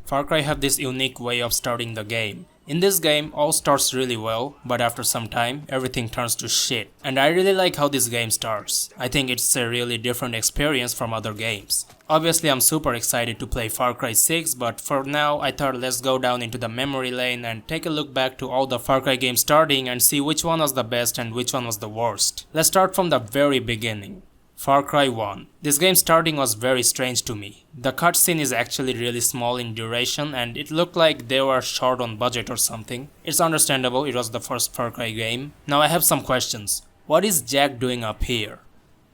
Far Cry have this unique way of starting the game. In this game, all starts really well, but after some time, everything turns to shit. And I really like how this game starts. I think it's a really different experience from other games. Obviously, I'm super excited to play Far Cry 6, but for now, I thought let's go down into the memory lane and take a look back to all the Far Cry games starting and see which one was the best and which one was the worst. Let's start from the very beginning. Far Cry 1. This game starting was very strange to me. The cutscene is actually really small in duration and it looked like they were short on budget or something. It's understandable, it was the first Far Cry game. Now I have some questions. What is Jack doing up here?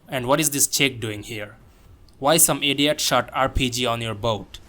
And what is this chick doing here? Why some idiot shot RPG on your boat?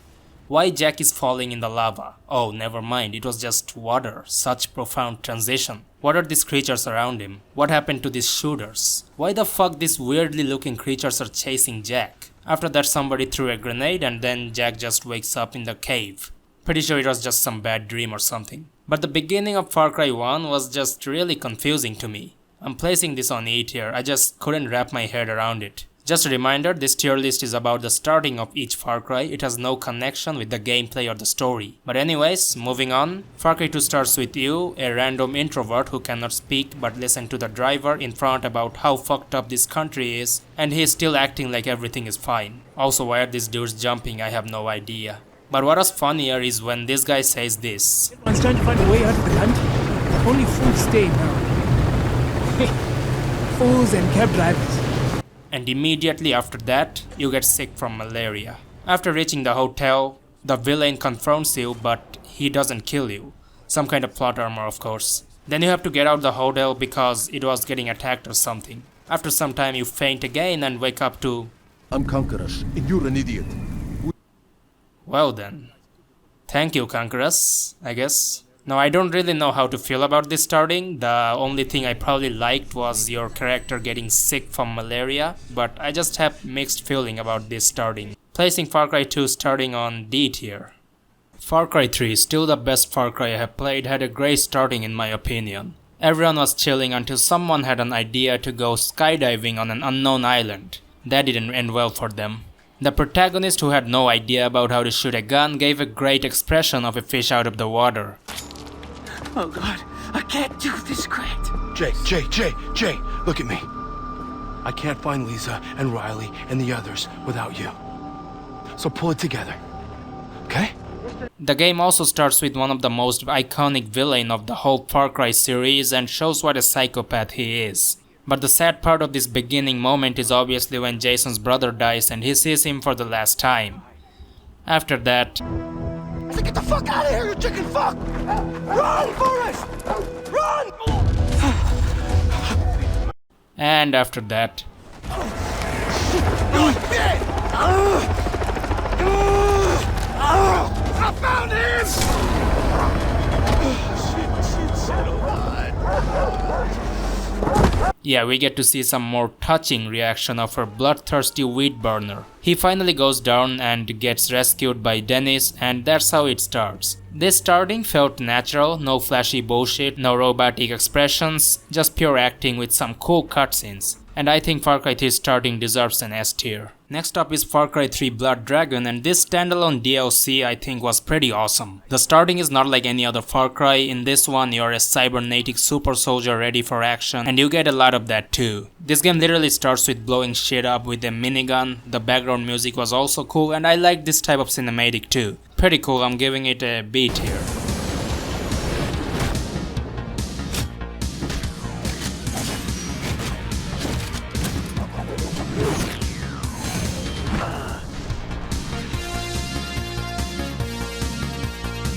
Why Jack is falling in the lava? Oh, never mind, it was just water. Such profound transition. What are these creatures around him? What happened to these shooters? Why the fuck these weirdly looking creatures are chasing Jack? After that somebody threw a grenade and then Jack just wakes up in the cave. Pretty sure it was just some bad dream or something. But the beginning of Far Cry 1 was just really confusing to me. I'm placing this on E tier, I just couldn't wrap my head around it. Just a reminder, this tier list is about the starting of each Far Cry, it has no connection with the gameplay or the story. But anyways, moving on, Far Cry 2 starts with you, a random introvert who cannot speak but listen to the driver in front about how fucked up this country is, and he is still acting like everything is fine. Also, why are these dudes jumping? I have no idea. But what was funnier is when this guy says this. Everyone's trying to find a way out of the country. Only fools stay now. Fools and cab drivers. And immediately after that, you get sick from malaria. After reaching the hotel, the villain confronts you but he doesn't kill you. Some kind of plot armor of course. Then you have to get out the hotel because it was getting attacked or something. After some time you faint again and wake up to... I'm Conquerus, and you're an idiot. Well then. Thank you, Conquerus, I guess. Now I don't really know how to feel about this starting. The only thing I probably liked was your character getting sick from malaria, but I just have mixed feeling about this starting. Placing Far Cry 2 starting on D tier. Far Cry 3, still the best Far Cry I have played, had a great starting in my opinion. Everyone was chilling until someone had an idea to go skydiving on an unknown island. That didn't end well for them. The protagonist, who had no idea about how to shoot a gun, gave a great expression of a fish out of the water. Oh God, I can't do this, Grant. Jay, look at me. I can't find Lisa and Riley and the others without you. So pull it together, okay? The game also starts with one of the most iconic villains of the whole Far Cry series and shows what a psychopath he is. But the sad part of this beginning moment is obviously when Jason's brother dies and he sees him for the last time. After that... Get the fuck out of here, you chicken fuck! Run, Forrest! Run! And after that... I found him! Shit, oh God. Yeah, we get to see some more touching reaction of her bloodthirsty weed burner. He finally goes down and gets rescued by Dennis, and that's how it starts. This starting felt natural, no flashy bullshit, no robotic expressions, just pure acting with some cool cutscenes. And I think Far Cry 3 starting deserves an S tier. Next up is Far Cry 3 Blood Dragon, and this standalone DLC I think was pretty awesome. The starting is not like any other Far Cry. In this one you're a cybernetic super soldier ready for action, and you get a lot of that too. This game literally starts with blowing shit up with a minigun. The background music was also cool, and I like this type of cinematic too. Pretty cool, I'm giving it a B tier.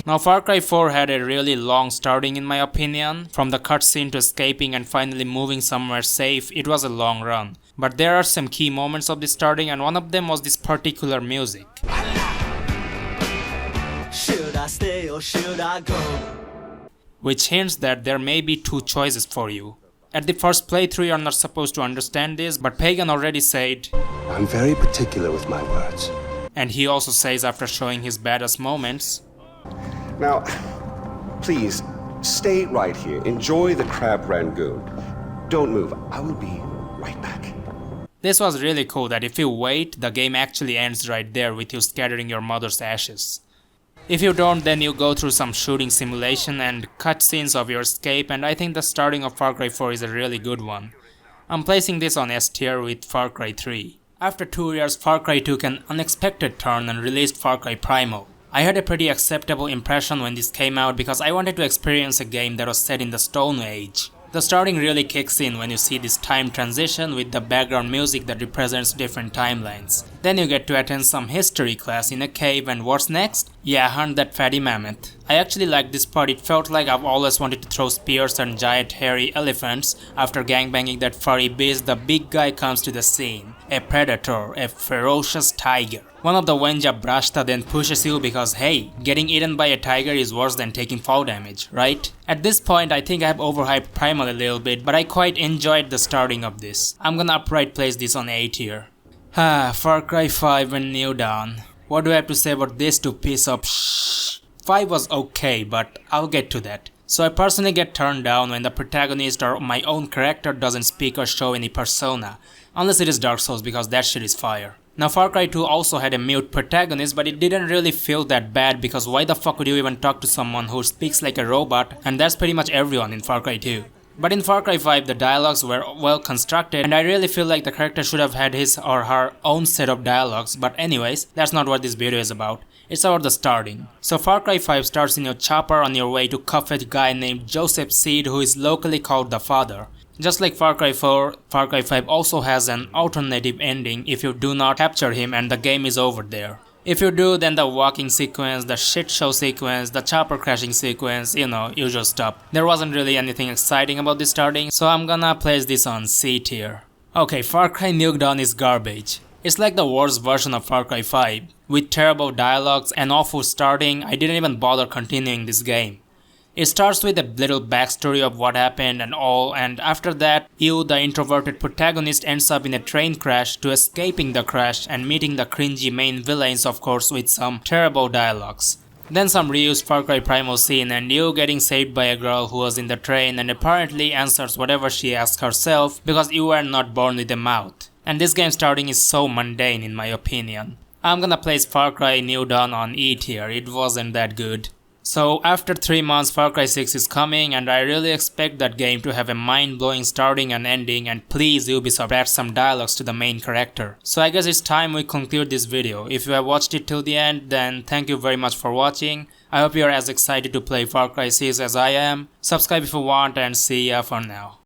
Now Far Cry 4 had a really long starting in my opinion. From the cutscene to escaping and finally moving somewhere safe, it was a long run. But there are some key moments of this starting, and one of them was this particular music. Should I stay or should I go? Which hints that there may be two choices for you. At the first playthrough you're not supposed to understand this, but Pagan already said, I'm very particular with my words. And he also says after showing his badass moments, Now, please, stay right here. Enjoy the crab rangoon. Don't move. I will be right back. This was really cool that if you wait, the game actually ends right there with you scattering your mother's ashes. If you don't, then you go through some shooting simulation and cutscenes of your escape, and I think the starting of Far Cry 4 is a really good one. I'm placing this on S tier with Far Cry 3. After 2 years, Far Cry 2 took an unexpected turn and released Far Cry Primal. I had a pretty acceptable impression when this came out because I wanted to experience a game that was set in the Stone Age. The starting really kicks in when you see this time transition with the background music that represents different timelines. Then you get to attend some history class in a cave, and what's next? Yeah, hunt that fatty mammoth. I actually liked this part. It felt like I've always wanted to throw spears at giant hairy elephants. After gangbanging that furry beast, the big guy comes to the scene. A predator, a ferocious tiger. One of the Wenja Brashta then pushes you because hey, getting eaten by a tiger is worse than taking fall damage, right? At this point I think I have overhyped Primal a little bit, but I quite enjoyed the starting of this. I'm gonna upright place this on A tier. Far Cry 5 and Nukedown. What do I have to say about this two piece of shh? 5 was okay, but I'll get to that. So I personally get turned down when the protagonist or my own character doesn't speak or show any persona. Unless it is Dark Souls, because that shit is fire. Now Far Cry 2 also had a mute protagonist, but it didn't really feel that bad because why the fuck would you even talk to someone who speaks like a robot, and that's pretty much everyone in Far Cry 2. But in Far Cry 5 the dialogues were well constructed and I really feel like the character should have had his or her own set of dialogues, but anyways, that's not what this video is about. It's about the starting. So Far Cry 5 starts in your chopper on your way to cuff a guy named Joseph Seed who is locally called the Father. Just like Far Cry 4, Far Cry 5 also has an alternative ending if you do not capture him and the game is over there. If you do, then the walking sequence, the shit show sequence, the chopper crashing sequence, you know, usual stuff. There wasn't really anything exciting about this starting, so I'm gonna place this on C tier. Okay, Far Cry Nukedown is garbage. It's like the worst version of Far Cry 5. With terrible dialogues and awful starting, I didn't even bother continuing this game. It starts with a little backstory of what happened and all, and after that, you, the introverted protagonist, ends up in a train crash to escaping the crash and meeting the cringy main villains, of course, with some terrible dialogues. Then some reused Far Cry Primal scene and you getting saved by a girl who was in the train and apparently answers whatever she asks herself because you were not born with a mouth. And this game starting is so mundane in my opinion. I'm gonna place Far Cry Nukedown on E tier, it wasn't that good. So after 3 months Far Cry 6 is coming and I really expect that game to have a mind-blowing starting and ending, and please Ubisoft add some dialogues to the main character. So I guess it's time we conclude this video. If you have watched it till the end, then thank you very much for watching. I hope you are as excited to play Far Cry 6 as I am. Subscribe if you want and see ya for now.